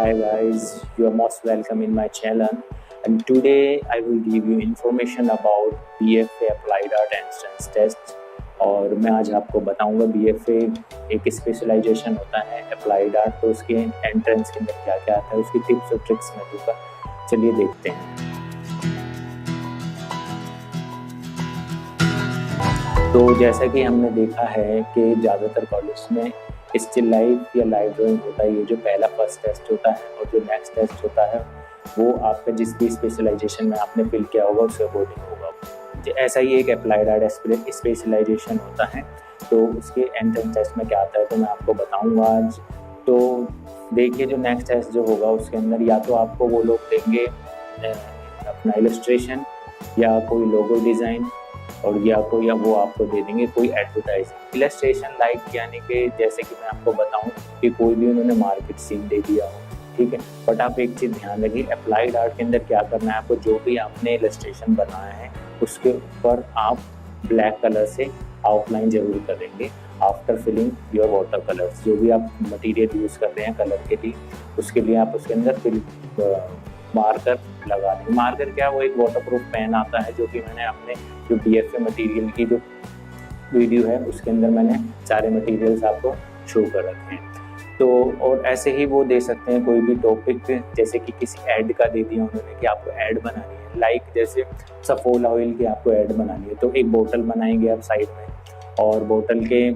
Hi guys, you are most welcome in my channel and today I will give you information about B.F.A Applied Art Entrance Test। और मैं आज आपको बताऊंगा B.F.A एक specialisation होता है अप्लाइड आर्ट, तो उसके एंट्रेंस के अंदर क्या क्या आता है उसकी टिप्स और ट्रिक्स मैं दूंगा। चलिए देखते हैं। तो जैसा कि हमने देखा है कि ज़्यादातर कॉलेज में स्टिल लाइफ या लाइव ड्राइंग होता है, ये जो पहला फर्स्ट टेस्ट होता है और जो नेक्स्ट टेस्ट होता है वो आपका जिस भी स्पेशलाइजेशन में आपने फिल किया होगा उसके अकॉर्डिंग होगा। ऐसा ही एक अप्लाइड आर्ट स्पेशलाइजेशन होता है, तो उसके एंट्रेंस टेस्ट में क्या आता है तो मैं आपको बताऊंगा आज। तो देखिए जो नेक्स्ट टेस्ट जो होगा उसके अंदर या तो आपको वो लोग देंगे अपना इलस्ट्रेशन या कोई लोगो डिज़ाइन और या वो आपको दे देंगे कोई एडवर्टाइजिंग इलस्ट्रेशन लाइक, यानी कि जैसे कि मैं आपको बताऊं कि कोई भी उन्होंने मार्केट सीन दे दिया हो, ठीक है। बट आप एक चीज़ ध्यान रखिए, अप्लाइड आर्ट के अंदर क्या करना है आपको, जो भी आपने इलस्ट्रेशन बनाया है उसके ऊपर आप ब्लैक कलर से आउटलाइन जरूर करेंगे after filling your water colours. जो भी आप मटेरियल यूज़ कर रहे हैं कलर के लिए, उसके लिए आप उसके अंदर मार्कर लगा देंगे। मार्कर क्या, वो एक वाटरप्रूफ पेन आता है जो कि मैंने अपने जो B.F.A मटेरियल की जो वीडियो है उसके अंदर मैंने सारे मटेरियल्स आपको शो कर रखे हैं। तो और ऐसे ही वो दे सकते हैं कोई भी टॉपिक, जैसे कि किसी ऐड का दे दिया उन्होंने कि आपको ऐड बनानी है, लाइक जैसे सफोला ऑयल की आपको ऐड बनानी है, तो एक बोतल बनाएंगे आप साइड में और बोतल के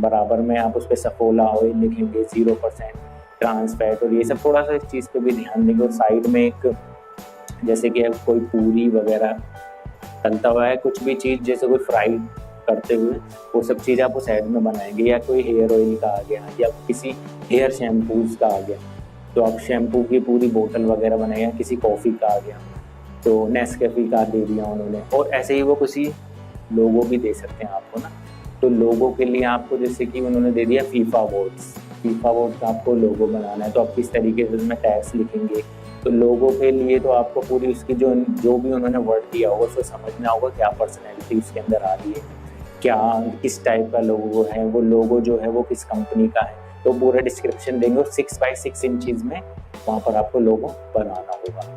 बराबर में आप उस पर सफोला ऑयल लिखेंगे 0% ट्रांस फैट, और ये सब थोड़ा सा इस चीज़ पे भी ध्यान देंगे। और साइड में एक जैसे कि कोई पूरी वगैरह तलता हुआ है, कुछ भी चीज़ जैसे कोई फ्राई करते हुए वो सब चीज़ आप उस साइड में बनाएंगे, या कोई हेयर ऑयल का आ गया या किसी हेयर शैम्पूज का आ गया तो आप शैम्पू की पूरी बोतल वगैरह बनाएंगे, किसी कॉफ़ी का आ गया तो नेस्कैफे का दे दिया उन्होंने। और ऐसे ही वो किसी लोगो भी दे सकते हैं आपको ना, तो लोगो के लिए आपको जैसे कि उन्होंने दे दिया फीफा अवार्ड का आपको लोगो बनाना है, तो आप किस तरीके से उसमें टैग्स लिखेंगे। तो लोगों के लिए तो आपको पूरी उसकी जो भी उन्होंने वर्ड दिया होगा उसको समझना होगा, क्या पर्सनैलिटी उसके अंदर आ रही है, क्या किस टाइप का लोगो है, वो लोगो जो है वो किस कंपनी का है, तो पूरा डिस्क्रिप्शन देंगे। और 6x6 इंचज़ में वहाँ पर आपको लोगो बनाना होगा।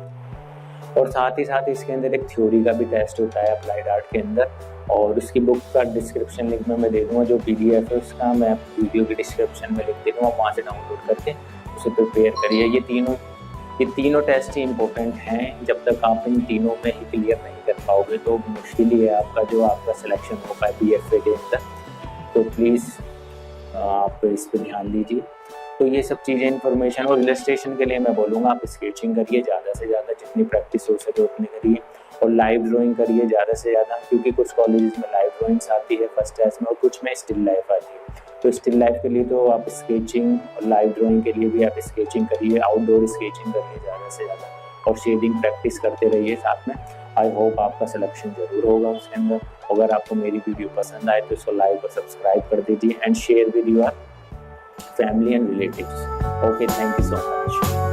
और साथ ही साथ इसके अंदर एक थ्योरी का भी टेस्ट होता है अप्लाइड आर्ट के अंदर, और उसकी बुक का डिस्क्रिप्शन लिंक में मैं दे दूँगा, जो PDF है उसका मैं वीडियो के डिस्क्रिप्शन में लिख दे दूँगा, वहाँ से डाउनलोड करके उसे प्रिपेयर करिए। ये तीनों टेस्ट ही इम्पोर्टेंट हैं, जब तक आप इन तीनों में ही क्लियर नहीं कर पाओगे तो मुश्किल ही है आपका सिलेक्शन हो पाए B.F.A के अंदर। तो प्लीज़ आप इस पर ध्यान दीजिए। तो ये सब चीज़ें इन्फॉर्मेशन, और इलस्ट्रेशन के लिए मैं बोलूँगा आप स्केचिंग करिए ज़्यादा से ज़्यादा, जितनी प्रैक्टिस हो सके उतनी करिए, और लाइव ड्राइंग करिए ज़्यादा से ज़्यादा, क्योंकि कुछ कॉलेजेस में लाइव ड्राइंग्स आती है फर्स्ट टेस्ट में और कुछ में स्टिल लाइफ आती है। तो स्टिल लाइफ के लिए तो आप स्केचिंग, और लाइव ड्राइंग के लिए भी आप स्केचिंग करिए, आउटडोर स्केचिंग करिए ज़्यादा से ज़्यादा, और शेडिंग प्रैक्टिस करते रहिए साथ में। आई होप आपका सिलेक्शन ज़रूर होगा उसके अंदर। अगर आपको मेरी वीडियो पसंद आए तो इसको लाइक और सब्सक्राइब कर दीजिए and share with your family and relatives. Okay, thank you so much.